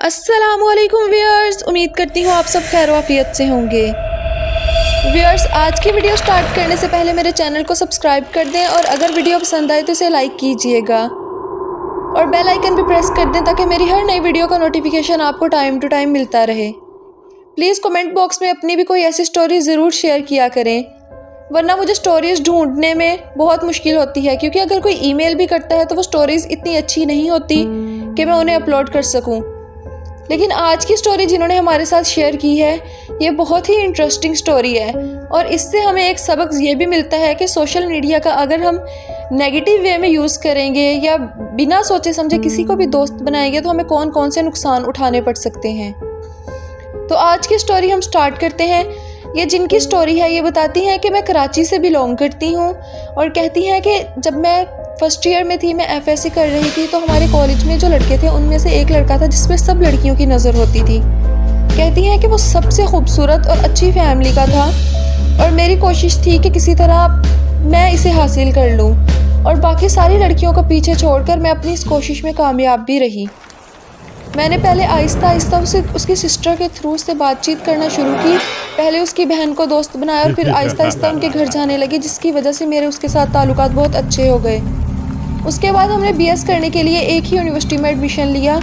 अस्सलामुअलैकुम व्यूअर्स, उम्मीद करती हूँ आप सब खैर वाफियत से होंगे। व्यूअर्स, आज की वीडियो स्टार्ट करने से पहले मेरे चैनल को सब्सक्राइब कर दें और अगर वीडियो पसंद आए तो इसे लाइक कीजिएगा और बेल आइकन भी प्रेस कर दें ताकि मेरी हर नई वीडियो का नोटिफिकेशन आपको टाइम टू टाइम मिलता रहे। प्लीज़ कमेंट बॉक्स में अपनी भी कोई ऐसी स्टोरी ज़रूर शेयर किया करें, वरना मुझे स्टोरीज़ ढूंढने में बहुत मुश्किल होती है, क्योंकि अगर कोई ईमेल भी करता है तो वो स्टोरीज़ इतनी अच्छी नहीं होती कि मैं उन्हें अपलोड कर सकूं। लेकिन आज की स्टोरी जिन्होंने हमारे साथ शेयर की है, ये बहुत ही इंटरेस्टिंग स्टोरी है और इससे हमें एक सबक ये भी मिलता है कि सोशल मीडिया का अगर हम नेगेटिव वे में यूज़ करेंगे या बिना सोचे समझे किसी को भी दोस्त बनाएंगे तो हमें कौन कौन से नुकसान उठाने पड़ सकते हैं। तो आज की स्टोरी हम स्टार्ट करते हैं। ये जिनकी स्टोरी है ये बताती हैं कि मैं कराची से बिलोंग करती हूँ और कहती हैं कि जब मैं फर्स्ट ईयर में थी, मैं एफएससी कर रही थी, तो हमारे कॉलेज में जो लड़के थे उनमें से एक लड़का था जिस पर सब लड़कियों की नज़र होती थी। कहती हैं कि वो सबसे खूबसूरत और अच्छी फैमिली का था और मेरी कोशिश थी कि किसी तरह मैं इसे हासिल कर लूँ और बाकी सारी लड़कियों को पीछे छोड़कर मैं अपनी इस कोशिश में कामयाब भी रही। मैंने पहले आहिस्ता आहिस्ता उसकी सिस्टर के थ्रू से बातचीत करना शुरू की। पहले उसकी बहन को दोस्त बनाया और फिर आहिस्ता आहिस्ता उनके घर जाने लगी, जिसकी वजह से मेरे उसके साथ ताल्लुकात बहुत अच्छे हो गए। उसके बाद हमने बीएस करने के लिए एक ही यूनिवर्सिटी में एडमिशन लिया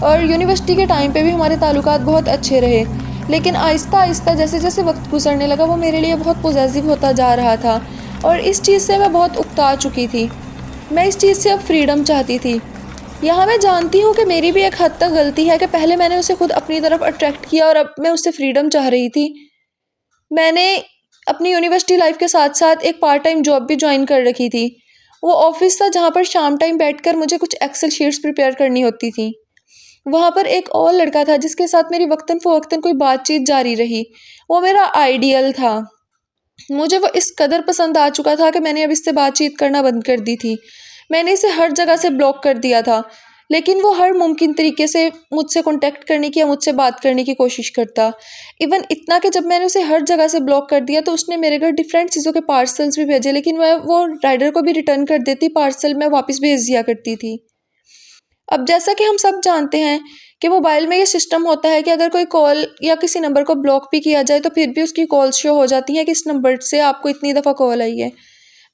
और यूनिवर्सिटी के टाइम पे भी हमारे ताल्लुकात बहुत अच्छे रहे। लेकिन आहिस्ता आहिस्ता जैसे जैसे वक्त गुजरने लगा वो मेरे लिए बहुत पॉजेसिव होता जा रहा था और इस चीज़ से मैं बहुत उकता चुकी थी। मैं इस चीज़ से अब फ्रीडम चाहती थी। यहाँ मैं जानती हूँ कि मेरी भी एक हद तक गलती है कि पहले मैंने उसे खुद अपनी तरफ अट्रैक्ट किया और अब मैं उससे फ्रीडम चाह रही थी। मैंने अपनी यूनिवर्सिटी लाइफ के साथ साथ एक पार्ट टाइम जॉब भी ज्वाइन कर रखी थी। वो ऑफिस था जहाँ पर शाम टाइम बैठकर मुझे कुछ एक्सेल शीट्स प्रिपेयर करनी होती थी। वहाँ पर एक और लड़का था जिसके साथ मेरी वक्तन फ़वक्तन कोई बातचीत जारी रही। वो मेरा आइडियल था। मुझे वो इस कदर पसंद आ चुका था कि मैंने अब इससे बातचीत करना बंद कर दी थी। मैंने इसे हर जगह से ब्लॉक कर दिया था, लेकिन वो हर मुमकिन तरीके से मुझसे कांटेक्ट करने की या मुझसे बात करने की कोशिश करता। इवन इतना कि जब मैंने उसे हर जगह से ब्लॉक कर दिया तो उसने मेरे घर डिफरेंट चीज़ों के पार्सल्स भी भेजे, लेकिन मैं वो राइडर को भी रिटर्न कर देती, पार्सल मैं वापस भेज दिया करती थी। अब जैसा कि हम सब जानते हैं कि मोबाइल में ये सिस्टम होता है कि अगर कोई कॉल या किसी नंबर को ब्लॉक भी किया जाए तो फिर भी उसकी कॉल शो हो जाती है कि इस नंबर से आपको इतनी दफ़ा कॉल आई है।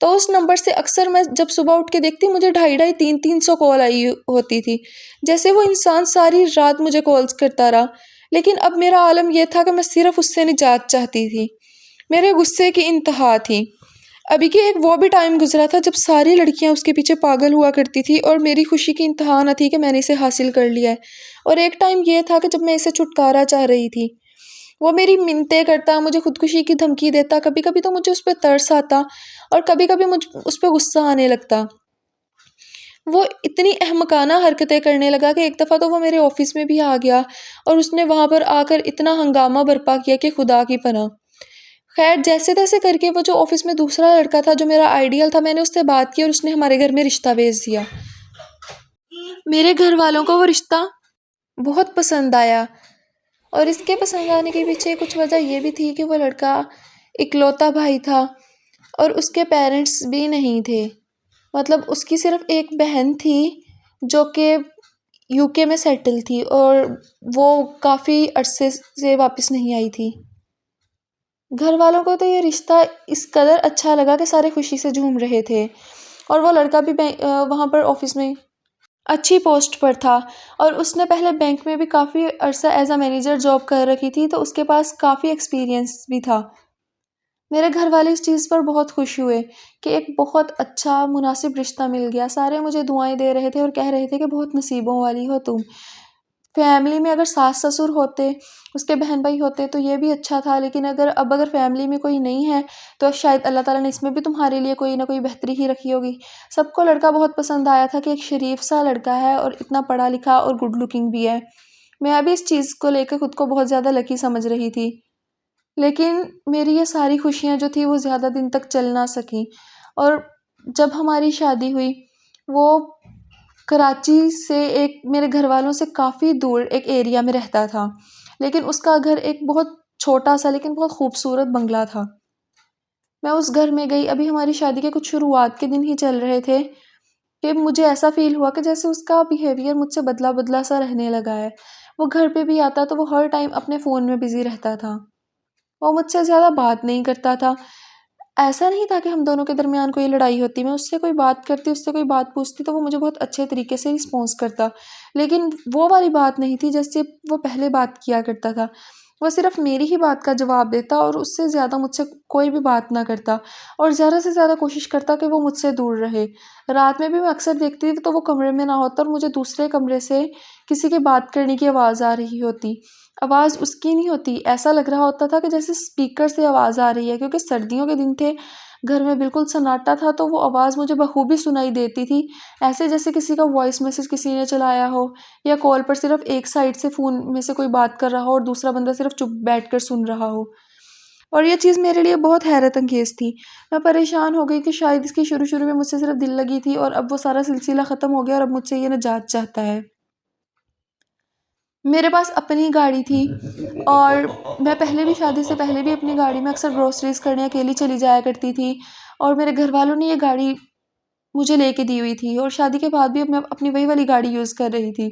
तो उस नंबर से अक्सर मैं जब सुबह उठ के देखती, मुझे 250-300 कॉल आई होती थी। जैसे वो इंसान सारी रात मुझे कॉल्स करता रहा। लेकिन अब मेरा आलम यह था कि मैं सिर्फ उससे निजात चाहती थी। मेरे गुस्से की इंतहा थी। अभी के एक वो भी टाइम गुजरा था जब सारी लड़कियां उसके पीछे पागल हुआ करती थी और मेरी खुशी की इंतहा न थी कि मैंने इसे हासिल कर लिया है। और एक टाइम ये था कि जब मैं इसे छुटकारा चाह रही थी। वो मेरी मिन्नतें करता, मुझे खुदकुशी की धमकी देता, कभी कभी तो मुझे उस पर तरस आता और कभी कभी मुझ उस पर गुस्सा आने लगता। वो इतनी अहमकाना हरकतें करने लगा कि एक दफ़ा तो वो मेरे ऑफिस में भी आ गया और उसने वहाँ पर आकर इतना हंगामा बर्पा किया कि खुदा की पनाह। खैर, जैसे तैसे करके वो जो ऑफिस में दूसरा लड़का था जो मेरा आइडियल था, मैंने उससे बात की और उसने हमारे घर में रिश्ता भेज दिया। मेरे घर वालों को वो रिश्ता बहुत पसंद आया और इसके पसंद आने के पीछे कुछ वजह ये भी थी कि वो लड़का इकलौता भाई था और उसके पेरेंट्स भी नहीं थे। मतलब उसकी सिर्फ एक बहन थी जो कि यूके में सेटल थी और वो काफ़ी अरसे से वापस नहीं आई थी। घर वालों को तो ये रिश्ता इस कदर अच्छा लगा कि सारे खुशी से झूम रहे थे और वो लड़का भी वहाँ पर ऑफिस में अच्छी पोस्ट पर था और उसने पहले बैंक में भी काफ़ी अरसा एज अ मैनेजर जॉब कर रखी थी, तो उसके पास काफ़ी एक्सपीरियंस भी था। मेरे घर वाले इस चीज़ पर बहुत खुश हुए कि एक बहुत अच्छा मुनासिब रिश्ता मिल गया। सारे मुझे दुआएं दे रहे थे और कह रहे थे कि बहुत नसीबों वाली हो तुम। फैमिली में अगर सास ससुर होते, उसके बहन भाई होते तो ये भी अच्छा था, लेकिन अगर फैमिली में कोई नहीं है तो शायद अल्लाह ताला ने इसमें भी तुम्हारे लिए कोई ना कोई बेहतरी ही रखी होगी। सबको लड़का बहुत पसंद आया था कि एक शरीफ सा लड़का है और इतना पढ़ा लिखा और गुड लुकिंग भी है। मैं अभी इस चीज़ को लेकर खुद को बहुत ज़्यादा लकी समझ रही थी। लेकिन मेरी ये सारी खुशियाँ जो थी वो ज़्यादा दिन तक चल ना सकी और जब हमारी शादी हुई, वो कराची से एक मेरे घर वालों से काफ़ी दूर एक एरिया में रहता था, लेकिन उसका घर एक बहुत छोटा सा लेकिन बहुत खूबसूरत बंगला था। मैं उस घर में गई, अभी हमारी शादी के कुछ शुरुआत के दिन ही चल रहे थे कि मुझे ऐसा फ़ील हुआ कि जैसे उसका बिहेवियर मुझसे बदला बदला सा रहने लगा है। वो घर पे भी आता तो वो हर टाइम अपने फ़ोन में बिज़ी रहता था। वो मुझसे ज़्यादा बात नहीं करता था। ऐसा नहीं था कि हम दोनों के दरमियान कोई लड़ाई होती, मैं उससे कोई बात करती, उससे कोई बात पूछती तो वो मुझे बहुत अच्छे तरीके से रिस्पॉन्स करता। लेकिन वो वाली बात नहीं थी जैसे वो पहले बात किया करता था। वो सिर्फ़ मेरी ही बात का जवाब देता और उससे ज़्यादा मुझसे कोई भी बात ना करता और ज़्यादा से ज़्यादा कोशिश करता कि वो मुझसे दूर रहे। रात में भी मैं अक्सर देखती थी तो वो कमरे में ना होता और मुझे दूसरे कमरे से किसी की बात करने की आवाज़ आ रही होती। आवाज़ उसकी नहीं होती, ऐसा लग रहा होता था कि जैसे स्पीकर से आवाज़ आ रही है, क्योंकि सर्दियों के दिन थे, घर में बिल्कुल सन्नाटा था तो वो आवाज़ मुझे बखूबी सुनाई देती थी। ऐसे जैसे किसी का वॉइस मैसेज किसी ने चलाया हो या कॉल पर सिर्फ़ एक साइड से फ़ोन में से कोई बात कर रहा हो और दूसरा बंदा सिर्फ़ चुप बैठकर सुन रहा हो। और ये चीज़ मेरे लिए बहुत हैरत अंगेज़ थी। मैं परेशान हो गई कि शायद इसकी शुरू-शुरू में मुझसे सिर्फ़ दिल लगी थी और अब वो सारा सिलसिला ख़त्म हो गया और अब मुझसे ये निजात चाहता है। मेरे पास अपनी गाड़ी थी और मैं पहले भी शादी से पहले भी अपनी गाड़ी में अक्सर ग्रोसरीज़ करने अकेली चली जाया करती थी और मेरे घरवालों ने ये गाड़ी मुझे लेके दी हुई थी और शादी के बाद भी अब मैं अपनी वही वाली गाड़ी यूज़ कर रही थी।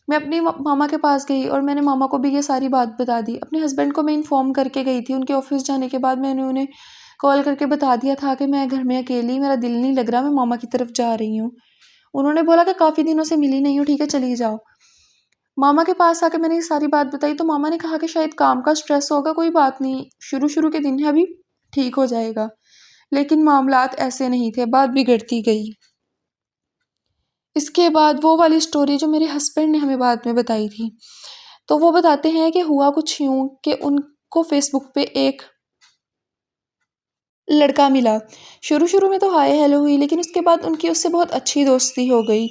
मैं अपनी मामा के पास गई और मैंने मामा को भी ये सारी बात बता दी। अपने हस्बैंड को मैं इन्फॉर्म करके गई थी। उनके ऑफ़िस जाने के बाद मैंने उन्हें कॉल करके बता दिया था कि मैं घर में अकेली, मेरा दिल नहीं लग रहा, मैं मामा की तरफ जा रही हूँ। उन्होंने बोला कि काफ़ी दिनों से मिली नहीं हो, ठीक है चली जाओ। मामा के पास आके मैंने ये सारी बात बताई तो मामा ने कहा कि शायद काम का स्ट्रेस होगा, कोई बात नहीं, शुरू-शुरू के दिन है अभी, ठीक हो जाएगा। लेकिन मामलात ऐसे नहीं थे, बात बिगड़ती गई। इसके बाद वो वाली स्टोरी जो मेरे हस्बैंड ने हमें बाद में बताई थी, तो वो बताते हैं कि हुआ कुछ यूँ कि उनको फ़ेसबुक पे एक लड़का मिला। शुरू-शुरू में तो हाय हेलो हुई लेकिन उसके बाद उनकी उससे बहुत अच्छी दोस्ती हो गई।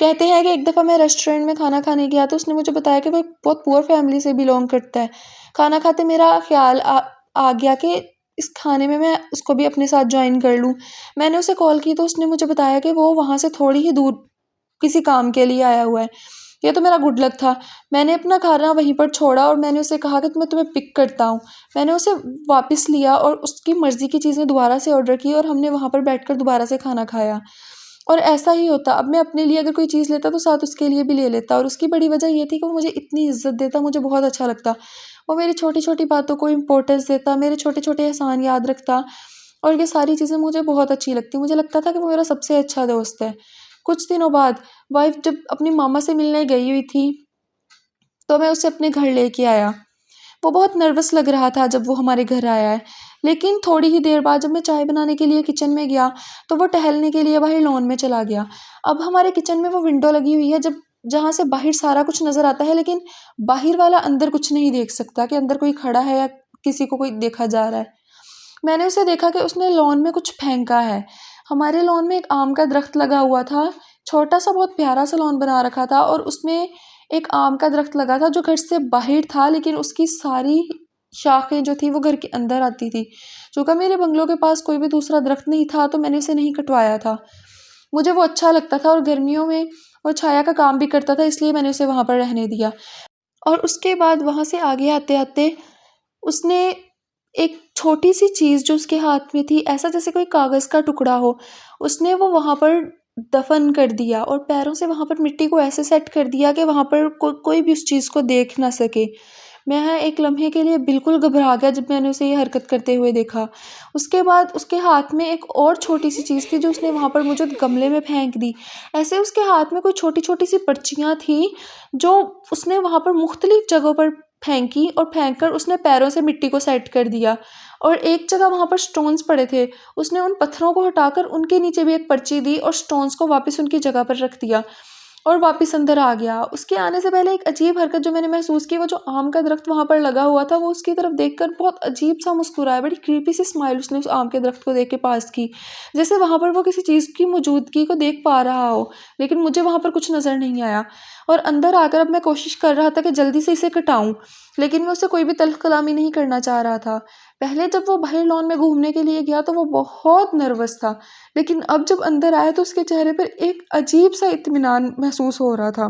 कहते हैं कि एक दफ़ा मैं रेस्टोरेंट में खाना खाने गया तो उसने मुझे बताया कि वो एक बहुत पुअर फैमिली से बिलॉन्ग करता है। खाना खाते मेरा ख़्याल आ गया कि इस खाने में मैं उसको भी अपने साथ जॉइन कर लूँ। मैंने उसे कॉल की तो उसने मुझे बताया कि वो वहाँ से थोड़ी ही दूर किसी काम के लिए आया हुआ है। ये तो मेरा गुड लक था। मैंने अपना खाना वहीं पर छोड़ा और मैंने उसे कहा कि मैं तुम्हें पिक करता हूँ। मैंने उसे वापस लिया और उसकी मर्ज़ी की चीज़ें दोबारा से ऑर्डर की और हमने वहाँ पर बैठकर दोबारा से खाना खाया। और ऐसा ही होता, अब मैं अपने लिए अगर कोई चीज़ लेता तो साथ उसके लिए भी ले लेता और उसकी बड़ी वजह ये थी कि वो मुझे इतनी इज़्ज़त देता, मुझे बहुत अच्छा लगता। वो मेरी छोटी-छोटी बातों को इम्पोर्टेंस देता, मेरे छोटे-छोटे एहसान याद रखता और ये सारी चीज़ें मुझे बहुत अच्छी लगती। मुझे लगता था कि वो मेरा सबसे अच्छा दोस्त है। कुछ दिनों बाद वाइफ़ जब अपनी मामा से मिलने गई हुई थी, तो मैं उसे अपने घर लेके आया। वो बहुत नर्वस लग रहा था जब वो हमारे घर आया है। लेकिन थोड़ी ही देर बाद जब मैं चाय बनाने के लिए किचन में गया, तो वो टहलने के लिए बाहर लॉन में चला गया। अब हमारे किचन में वो विंडो लगी हुई है जब जहाँ से बाहर सारा कुछ नज़र आता है, लेकिन बाहर वाला अंदर कुछ नहीं देख सकता कि अंदर कोई खड़ा है या किसी को कोई देखा जा रहा है। मैंने उसे देखा कि उसने लॉन में कुछ फेंका है। हमारे लॉन में एक आम का दरख्त लगा हुआ था, छोटा-सा बहुत प्यारा-सा लॉन बना रखा था और उसमें एक आम का दरख्त लगा था जो घर से बाहर था, लेकिन उसकी सारी शाखें जो थी वो घर के अंदर आती थी। चूँकि मेरे बंगलो के पास कोई भी दूसरा दरख्त नहीं था तो मैंने उसे नहीं कटवाया था। मुझे वो अच्छा लगता था और गर्मियों में वो छाया का काम भी करता था, इसलिए मैंने उसे वहाँ पर रहने दिया। और उसके बाद वहाँ से आगे आते-आते उसने एक छोटी-सी चीज़ जो उसके हाथ में थी, ऐसा जैसे कोई कागज़ का टुकड़ा हो, उसने वो वहाँ पर दफ़न कर दिया और पैरों से वहाँ पर मिट्टी को ऐसे सेट कर दिया कि वहाँ पर कोई भी उस चीज़ को देख ना सके। मैं एक लम्हे के लिए बिल्कुल घबरा गया जब मैंने उसे ये हरकत करते हुए देखा। उसके बाद उसके हाथ में एक और छोटी-सी चीज़ थी जो उसने वहाँ पर मुझे गमले में फेंक दी। ऐसे उसके हाथ में कोई छोटी-छोटी सी पर्चियाँ थी, जो उसने वहाँ पर मुख्तलिफ़ जगहों पर फेंकी और फेंक कर उसने पैरों से मिट्टी को सेट कर दिया और एक जगह वहाँ पर स्टोन्स पड़े थे, उसने उन पत्थरों को हटाकर उनके नीचे भी एक पर्ची दी और स्टोन्स को वापस उनकी जगह पर रख दिया और वापस अंदर आ गया। उसके आने से पहले एक अजीब हरकत जो मैंने महसूस की, वो जो आम का दरख्त वहाँ पर लगा हुआ था, वो उसकी तरफ देखकर बहुत अजीब-सा मुस्कुराया, बड़ी क्रीपी सी स्माइल उसने उस आम के दरख्त को देख के पास की। जैसे वहाँ पर वो किसी चीज़ की मौजूदगी को देख पा रहा हो, लेकिन मुझे वहाँ पर कुछ नज़र नहीं आया। और अंदर आकर अब मैं कोशिश कर रहा था कि जल्दी से इसे कटाऊँ, लेकिन मैं उससे कोई भी तल्ख़ कलामी नहीं करना चाह रहा था। पहले जब वो बाहर लॉन में घूमने के लिए गया तो वो बहुत नर्वस था, लेकिन अब जब अंदर आया तो उसके चेहरे पर एक अजीब-सा इत्मीनान महसूस हो रहा था।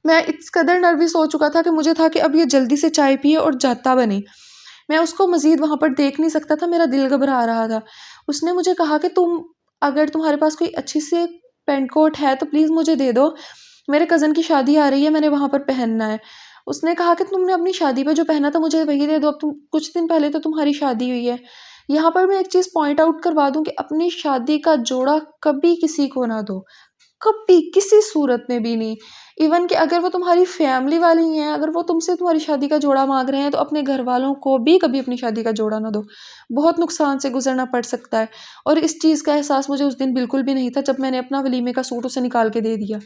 मैं इस कदर नर्वस हो चुका था कि मुझे था कि अब ये जल्दी से चाय पिए और जाता बने। मैं उसको मज़ीद वहाँ पर देख नहीं सकता था, मेरा दिल घबरा रहा था। उसने मुझे कहा कि अगर तुम्हारे पास कोई अच्छी सी पेंट कोट है तो प्लीज़ मुझे दे दो, मेरे कज़न की शादी आ रही है, मैंने वहाँ पर पहनना है। उसने कहा कि तुमने अपनी शादी पे जो पहना था मुझे वही दे दो, अब तुम कुछ दिन पहले तो तुम्हारी शादी हुई है। यहाँ पर मैं एक चीज़ पॉइंट आउट करवा दूँ कि अपनी शादी का जोड़ा कभी किसी को ना दो, कभी किसी सूरत में भी नहीं। इवन कि अगर वो तुम्हारी फैमिली वाले ही हैं, अगर वो तुमसे तुम्हारी शादी का जोड़ा मांग रहे हैं तो अपने घर वालों को भी कभी अपनी शादी का जोड़ा ना दो। बहुत नुकसान से गुजरना पड़ सकता है। और इस चीज़ का एहसास मुझे उस दिन बिल्कुल भी नहीं था जब मैंने अपना वलीमे का सूट उसे निकाल के दे दिया।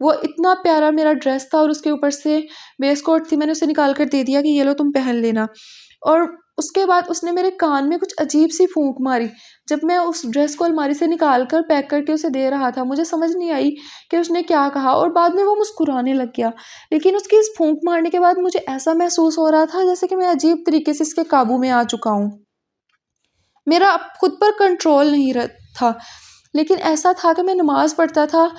वो इतना प्यारा मेरा ड्रेस था और उसके ऊपर से वेस्ट कोट थी, मैंने उसे निकाल कर दे दिया कि ये लो तुम पहन लेना। और उसके बाद उसने मेरे कान में कुछ अजीब सी फूंक मारी। जब मैं उस ड्रेस को अलमारी से निकाल कर पैक करके उसे दे रहा था, मुझे समझ नहीं आई कि उसने क्या कहा और बाद में वो मुस्कुराने लग गया। लेकिन उसकी इस फूंक मारने के बाद मुझे ऐसा महसूस हो रहा था जैसे कि मैं अजीब तरीके से इसके काबू में आ चुका हूँ। मेरा अब खुद पर कंट्रोल नहीं था। लेकिन ऐसा था कि मैं नमाज़ पढ़ता था,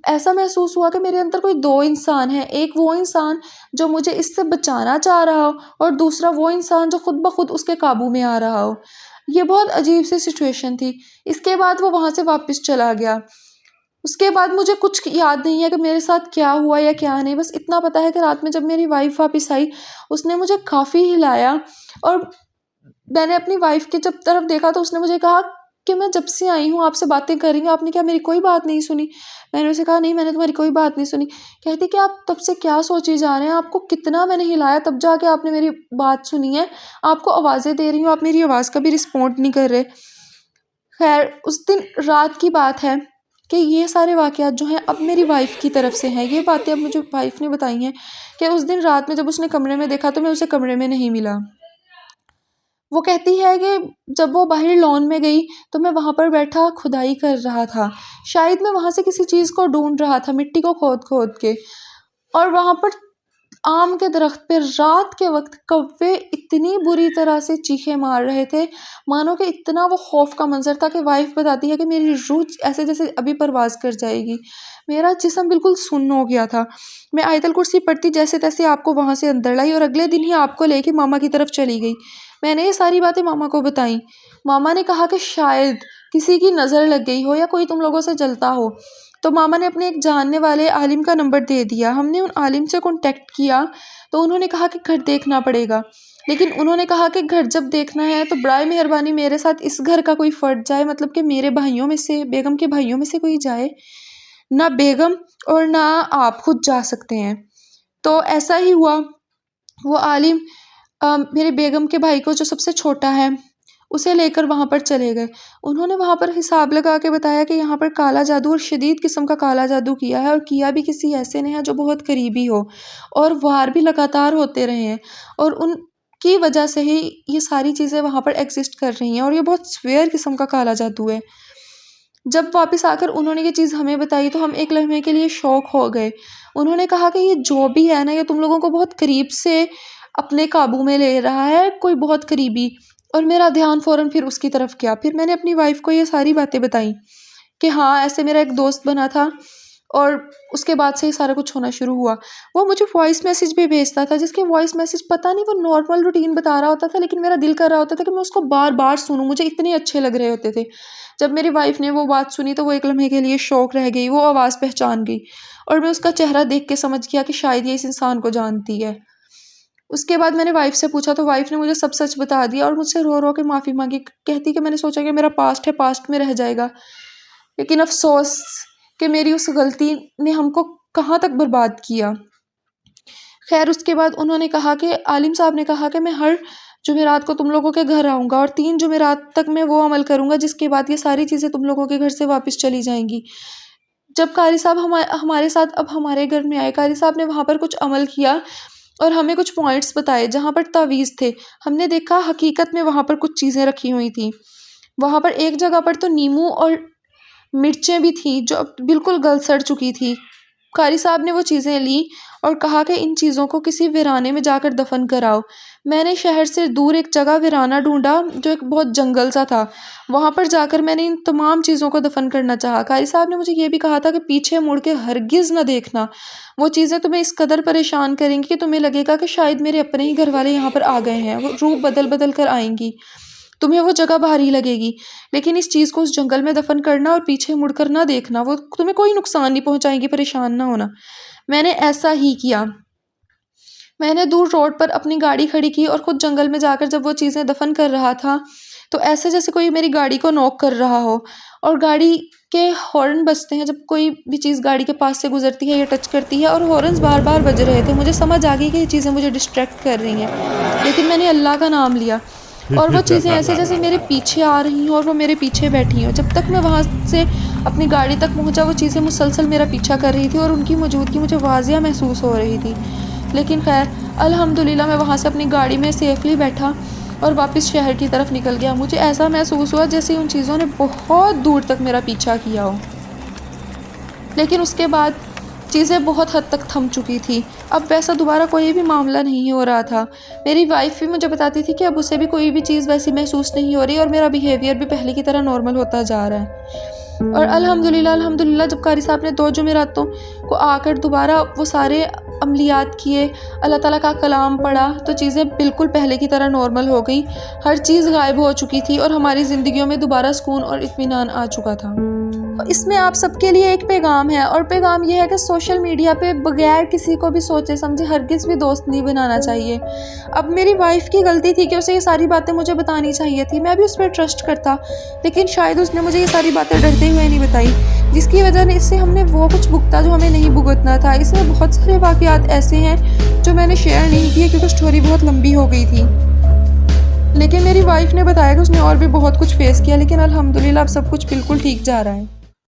ऐसा महसूस हुआ कि मेरे अंदर कोई 2 इंसान हैं। एक वो इंसान जो मुझे इससे बचाना चाह रहा हो और दूसरा वो इंसान जो खुद ब खुद उसके काबू में आ रहा हो। ये बहुत अजीब सी सिचुएशन थी। इसके बाद वो वहाँ से वापस चला गया। उसके बाद मुझे कुछ याद नहीं है कि मेरे साथ क्या हुआ या क्या नहीं। बस इतना पता है कि रात में जब मेरी वाइफ़ वापस आई, उसने मुझे काफ़ी हिलाया और मैंने अपनी वाइफ़ की जब तरफ देखा तो उसने मुझे कहा कि मैं जब से आई हूँ आपसे बातें कर रही हूँ, आपने क्या मेरी कोई बात नहीं सुनी? मैंने उसे कहा नहीं, मैंने तुम्हारी कोई बात नहीं सुनी। कहती कि आप तब से क्या सोची जा रहे हैं? आपको कितना मैंने हिलाया तब जाके आपने मेरी बात सुनी है। आपको आवाज़ें दे रही हूँ, आप मेरी आवाज़ का भी रिस्पॉन्ड नहीं कर रहे। ख़ैर उस दिन रात की बात है कि ये सारे वाक़यात जो हैं अब मेरी वाइफ़ की तरफ से हैं। ये बातें अब मुझे वाइफ़ ने बताई हैं कि उस दिन रात में जब उसने कमरे में देखा तो मैं उसे कमरे में नहीं मिला। वो कहती है कि जब वो बाहर लॉन में गई तो मैं वहाँ पर बैठा खुदाई कर रहा था। शायद मैं वहाँ से किसी चीज़ को ढूँढ रहा था, मिट्टी को खोद-खोद के। और वहाँ पर आम के दरख्त पे रात के वक़्त कौवे इतनी बुरी तरह से चीखें मार रहे थे, मानो कि इतना वो खौफ़ का मंज़र था कि वाइफ़ बताती है कि मेरी रूह ऐसे जैसे अभी परवाज़ कर जाएगी। मेरा जिस्म बिल्कुल सुन्न हो गया था। मैं आयतल कुर्सी पढ़ती जैसे-तैसे आपको वहाँ से अंदर लाई और अगले दिन ही आपको लेके मामा की तरफ चली गई। मैंने ये सारी बातें मामा को बताई। मामा ने कहा कि शायद किसी की नज़र लग गई हो या कोई तुम लोगों से जलता हो। तो मामा ने अपने एक जानने वाले आलिम का नंबर दे दिया। हमने उन आलिम से कॉन्टैक्ट किया तो उन्होंने कहा कि घर देखना पड़ेगा। लेकिन उन्होंने कहा कि घर जब देखना है तो बराए मेहरबानी मेरे साथ इस घर का कोई फ़र्द जाए, मतलब कि मेरे भाइयों में से, बेगम के भाइयों में से कोई जाए। ना बेगम और ना आप खुद जा सकते हैं। तो ऐसा ही हुआ। वो आलिम मेरे बेगम के भाई को जो सबसे छोटा है, उसे लेकर वहाँ पर चले गए। उन्होंने वहाँ पर हिसाब लगा के बताया कि यहाँ पर काला जादू और शदीद किस्म का काला जादू किया है और किया भी किसी ऐसे ने है जो बहुत करीबी हो और वार भी लगातार होते रहे हैं और उनकी वजह से ही ये सारी चीज़ें वहाँ पर एग्ज़िस्ट कर रही हैं और ये बहुत स्वेयर किस्म का काला जादू है। जब वापस आकर उन्होंने ये चीज़ हमें बताई तो हम एक लम्हे के लिए शॉक हो गए। उन्होंने कहा कि ये जो भी है ना, ये तुम लोगों को बहुत करीब से अपने काबू में ले रहा है, कोई बहुत करीबी। और मेरा ध्यान फ़ौरन फिर उसकी तरफ गया। फिर मैंने अपनी वाइफ़ को ये सारी बातें बताई कि हाँ, ऐसे मेरा एक दोस्त बना था और उसके बाद से ही सारा कुछ होना शुरू हुआ। वो मुझे वॉइस मैसेज भी भेजता था, जिसके वॉइस मैसेज पता नहीं वो नॉर्मल रूटीन बता रहा होता था, लेकिन मेरा दिल कर रहा होता था कि मैं उसको बार-बार सुनूँ, मुझे इतने अच्छे लग रहे होते थे। जब मेरी वाइफ़ ने वो बात सुनी तो वो एक लम्हे के लिए शॉक रह गई, वो आवाज़ पहचान गई और मैं उसका चेहरा देख के समझ गया कि शायद ये इस इंसान को जानती है। उसके बाद मैंने वाइफ़ से पूछा तो वाइफ़ ने मुझे सब सच बता दिया और मुझसे रो-रो के माफ़ी माँगी। कहती कि मैंने सोचा कि मेरा पास्ट है, पास्ट में रह जाएगा। लेकिन अफ़सोस कि मेरी उस गलती ने हमको कहाँ तक बर्बाद किया। ख़ैर उसके बाद उन्होंने कहा कि आलिम साहब ने कहा कि मैं हर जुमेरात को तुम लोगों के घर आऊँगा और 3 जुमेरात तक मैं वो अमल करूँगा जिसके बाद ये सारी चीज़ें तुम लोगों के घर से वापस चली जाएँगी। जब कारी साहब हमारे साथ अब हमारे घर में आए, कारी साहब ने वहाँ पर कुछ अमल किया और हमें कुछ पॉइंट्स बताए जहाँ पर तावीज़ थे। हमने देखा हकीकत में वहाँ पर कुछ चीज़ें रखी हुई थीं। वहाँ पर एक जगह पर तो नींबू और मिर्चें भी थीं जो अब बिल्कुल गल सड़ चुकी थी। कारी साहब ने वो चीज़ें ली और कहा कि इन चीज़ों को किसी वीराने में जाकर दफ़न कराओ। मैंने शहर से दूर एक जगह वीराना ढूँढा जो एक बहुत जंगल सा था। वहाँ पर जाकर मैंने इन तमाम चीज़ों को दफ़न करना चाहा। कारी साहब ने मुझे ये भी कहा था कि पीछे मुड़ के हरगिज़ ना देखना। वो चीज़ें तुम्हें इस कदर परेशान करेंगी कि तुम्हें लगेगा कि शायद मेरे अपने ही घर वाले यहाँ पर आ गए हैं। वो रूप बदल-बदल कर आएँगी। तुम्हें वो जगह भारी लगेगी, लेकिन इस चीज़ को उस जंगल में दफन करना और पीछे मुड़कर ना देखना, वो तुम्हें कोई नुकसान नहीं पहुंचाएंगी, परेशान ना होना। मैंने ऐसा ही किया। मैंने दूर रोड पर अपनी गाड़ी खड़ी की और खुद जंगल में जाकर जब वो चीज़ें दफन कर रहा था तो ऐसे जैसे कोई मेरी गाड़ी को नॉक कर रहा हो। और गाड़ी के हॉर्न बजते हैं जब कोई भी चीज़ गाड़ी के पास से गुजरती है या टच करती है, और हॉर्न्स बार बार बज रहे थे। मुझे समझ आ गई कि ये चीज़ें मुझे डिस्ट्रैक्ट कर रही हैं, लेकिन मैंने अल्लाह का नाम लिया और वो चीज़ें ऐसे जैसे मेरे पीछे आ रही हों और वो मेरे पीछे बैठी हों। जब तक मैं वहाँ से अपनी गाड़ी तक पहुँचा वो चीज़ें मुसलसल मेरा पीछा कर रही थी और उनकी मौजूदगी मुझे वाज़िया महसूस हो रही थी। लेकिन खैर अल्हम्दुलिल्लाह मैं वहाँ से अपनी गाड़ी में सेफ़ली बैठा और वापस शहर की तरफ निकल गया। मुझे ऐसा महसूस हुआ जैसे उन चीज़ों ने बहुत दूर तक मेरा पीछा किया हो। लेकिन उसके बाद चीज़ें बहुत हद तक थम चुकी थी। अब वैसा दोबारा कोई भी मामला नहीं हो रहा था। मेरी वाइफ भी मुझे बताती थी कि अब उसे भी कोई भी चीज़ वैसी महसूस नहीं हो रही और मेरा बिहेवियर भी पहले की तरह नॉर्मल होता जा रहा है। और अल्हम्दुलिल्लाह जब कारी साहब ने 2 जुमेरातों को आकर दोबारा वो सारे अमलियात किए, अल्लाह ताला का कलाम पढ़ा, तो चीज़ें बिल्कुल पहले की तरह नॉर्मल हो गई। हर चीज़ गायब हो चुकी थी और हमारी ज़िंदगियों में दोबारा सुकून और इत्मीनान आ चुका था। इसमें आप सबके लिए एक पैगाम है, और पैगाम ये है कि सोशल मीडिया पे बगैर किसी को भी सोचे समझे हरगिज़ भी दोस्त नहीं बनाना चाहिए। अब मेरी वाइफ की गलती थी कि उसे ये सारी बातें मुझे बतानी चाहिए थी, मैं भी उस पर ट्रस्ट करता, लेकिन शायद उसने मुझे ये सारी बातें डरते हुए नहीं बताई, जिसकी वजह से हमने वो कुछ भुगता जो हमें नहीं भुगतना था। इसमें बहुत सारे वाक़यात ऐसे हैं जो मैंने शेयर नहीं किए क्योंकि स्टोरी बहुत लंबी हो गई थी। लेकिन मेरी वाइफ ने बताया कि उसने और भी बहुत कुछ फेस किया, लेकिन अल्हम्दुलिल्लाह अब सब कुछ बिल्कुल ठीक जा रहा है।